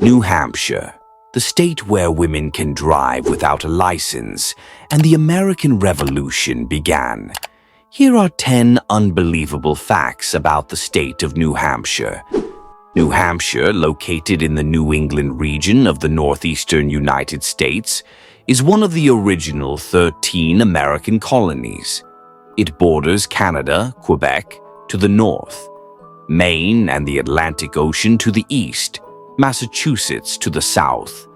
New Hampshire, the state where women can drive without a license, and the American Revolution began. Here are 10 unbelievable facts about the state of New Hampshire. New Hampshire, located in the New England region of the northeastern United States, is one of the original 13 American colonies. It borders Canada, Quebec, to the north, Maine and the Atlantic Ocean to the east, Massachusetts to the south,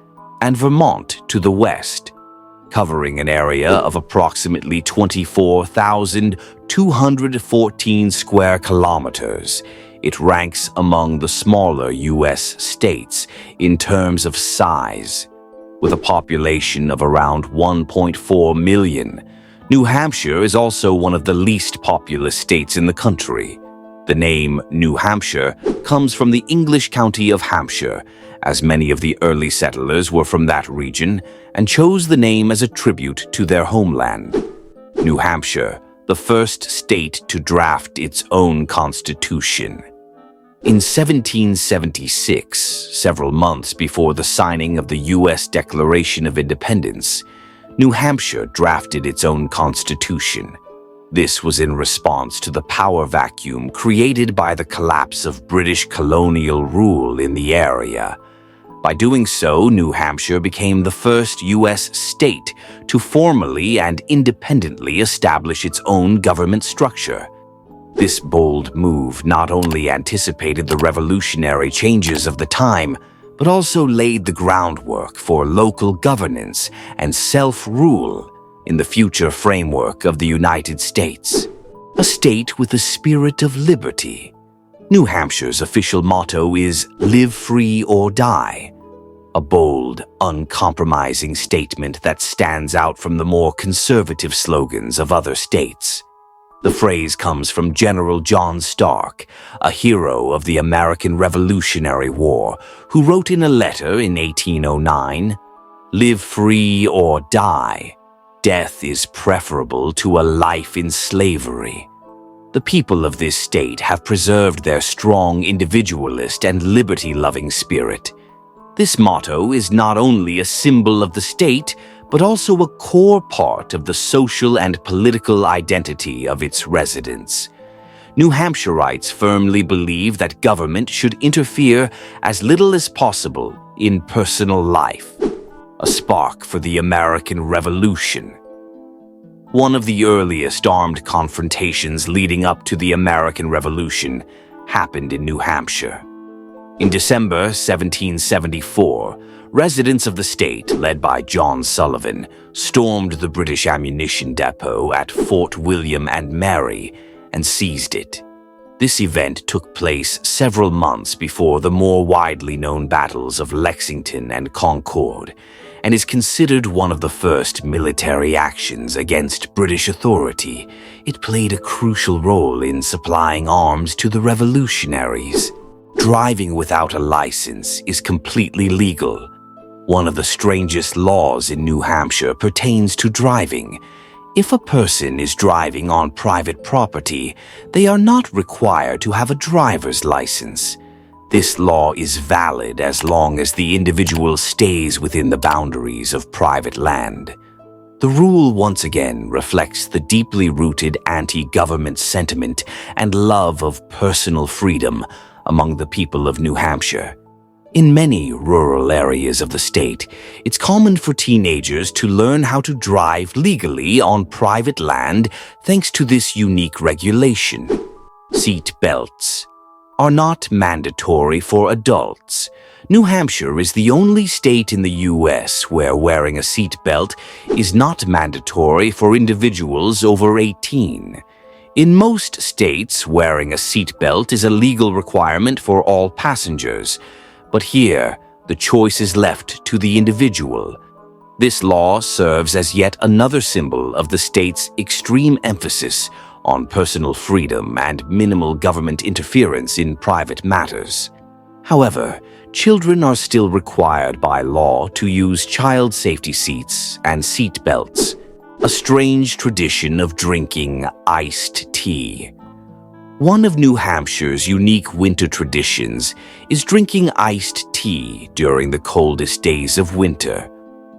and Vermont to the west, covering an area of approximately 24,214 square kilometers. It ranks among the smaller U.S. states in terms of size. With a population of around 1.4 million, New Hampshire is also one of the least populous states in the country. The name New Hampshire comes from the English county of Hampshire, as many of the early settlers were from that region and chose the name as a tribute to their homeland. New Hampshire, the first state to draft its own constitution. In 1776, several months before the signing of the U.S. Declaration of Independence, New Hampshire drafted its own constitution. This was in response to the power vacuum created by the collapse of British colonial rule in the area. By doing so, New Hampshire became the first U.S. state to formally and independently establish its own government structure. This bold move not only anticipated the revolutionary changes of the time, but also laid the groundwork for local governance and self-rule in the future framework of the United States. A state with a spirit of liberty. New Hampshire's official motto is "Live free or die," a bold, uncompromising statement that stands out from the more conservative slogans of other states. The phrase comes from General John Stark, a hero of the American Revolutionary War, who wrote in a letter in 1809, "Live free or die. Death is preferable to a life in slavery." The people of this state have preserved their strong individualist and liberty-loving spirit. This motto is not only a symbol of the state, but also a core part of the social and political identity of its residents. New Hampshireites firmly believe that government should interfere as little as possible in personal life. A spark for the American Revolution. One of the earliest armed confrontations leading up to the American Revolution happened in New Hampshire. In December 1774, residents of the state, led by John Sullivan, stormed the British ammunition depot at Fort William and Mary and seized it. This event took place several months before the more widely known battles of Lexington and Concord, and is considered one of the first military actions against British authority. It played a crucial role in supplying arms to the revolutionaries. Driving without a license is completely legal. One of the strangest laws in New Hampshire pertains to driving. If a person is driving on private property, they are not required to have a driver's license. This law is valid as long as the individual stays within the boundaries of private land. The rule once again reflects the deeply rooted anti-government sentiment and love of personal freedom among the people of New Hampshire. In many rural areas of the state, it's common for teenagers to learn how to drive legally on private land thanks to this unique regulation. Seat belts are not mandatory for adults. New Hampshire is the only state in the U.S. where wearing a seat belt is not mandatory for individuals over 18. In most states, wearing a seat belt is a legal requirement for all passengers, but here, the choice is left to the individual. This law serves as yet another symbol of the state's extreme emphasis on personal freedom and minimal government interference in private matters. However, children are still required by law to use child safety seats and seat belts, a strange tradition of drinking iced tea. One of New Hampshire's unique winter traditions is drinking iced tea during the coldest days of winter.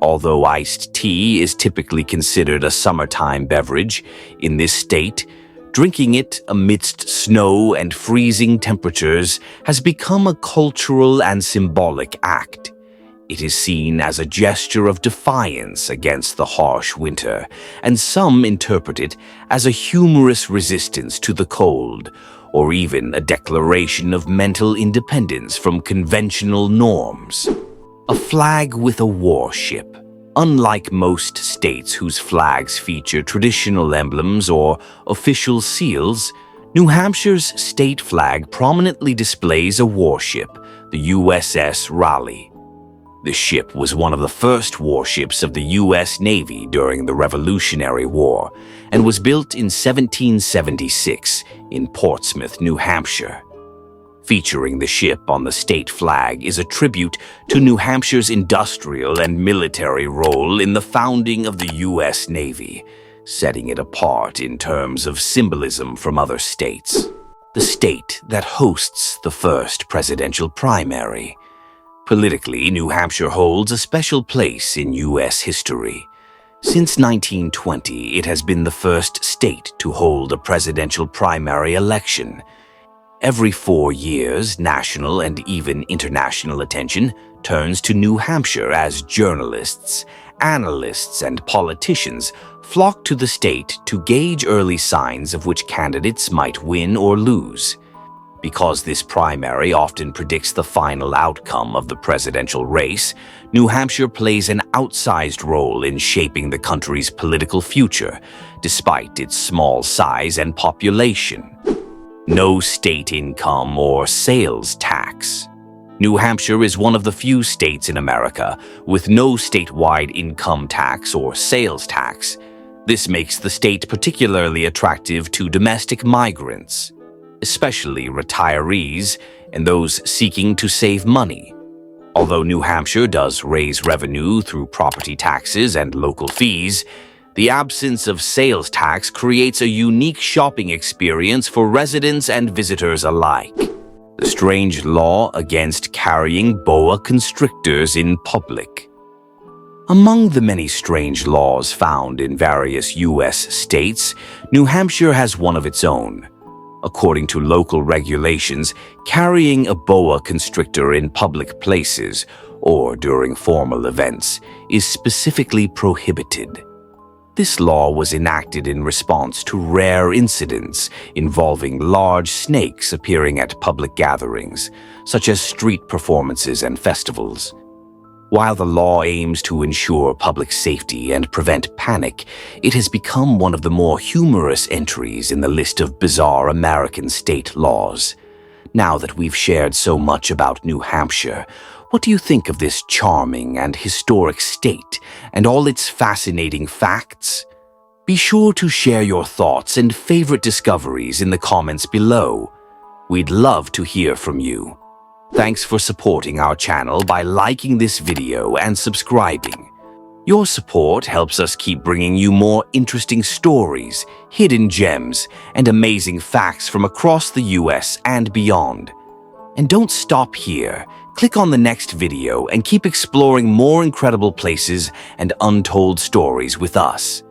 Although iced tea is typically considered a summertime beverage, in this state, drinking it amidst snow and freezing temperatures has become a cultural and symbolic act. It is seen as a gesture of defiance against the harsh winter, and some interpret it as a humorous resistance to the cold, or even a declaration of mental independence from conventional norms. A flag with a warship. Unlike most states whose flags feature traditional emblems or official seals, New Hampshire's state flag prominently displays a warship, the USS Raleigh. The ship was one of the first warships of the U.S. Navy during the Revolutionary War and was built in 1776 in Portsmouth, New Hampshire. Featuring the ship on the state flag is a tribute to New Hampshire's industrial and military role in the founding of the U.S. Navy, setting it apart in terms of symbolism from other states. The state that hosts the first presidential primary. Politically, New Hampshire holds a special place in U.S. history. Since 1920, it has been the first state to hold a presidential primary election. Every 4 years, national and even international attention turns to New Hampshire as journalists, analysts, and politicians flock to the state to gauge early signs of which candidates might win or lose. Because this primary often predicts the final outcome of the presidential race, New Hampshire plays an outsized role in shaping the country's political future, despite its small size and population. No state income or sales tax. New Hampshire is one of the few states in America with no statewide income tax or sales tax. This makes the state particularly attractive to domestic migrants, especially retirees and those seeking to save money. Although New Hampshire does raise revenue through property taxes and local fees, the absence of sales tax creates a unique shopping experience for residents and visitors alike. The strange law against carrying boa constrictors in public. Among the many strange laws found in various U.S. states, New Hampshire has one of its own. According to local regulations, carrying a boa constrictor in public places or during formal events is specifically prohibited. This law was enacted in response to rare incidents involving large snakes appearing at public gatherings, such as street performances and festivals. While the law aims to ensure public safety and prevent panic, it has become one of the more humorous entries in the list of bizarre American state laws. Now that we've shared so much about New Hampshire, what do you think of this charming and historic state and all its fascinating facts? Be sure to share your thoughts and favorite discoveries in the comments below. We'd love to hear from you. Thanks for supporting our channel by liking this video and subscribing. Your support helps us keep bringing you more interesting stories, hidden gems, and amazing facts from across the US and beyond. And don't stop here. Click on the next video and keep exploring more incredible places and untold stories with us.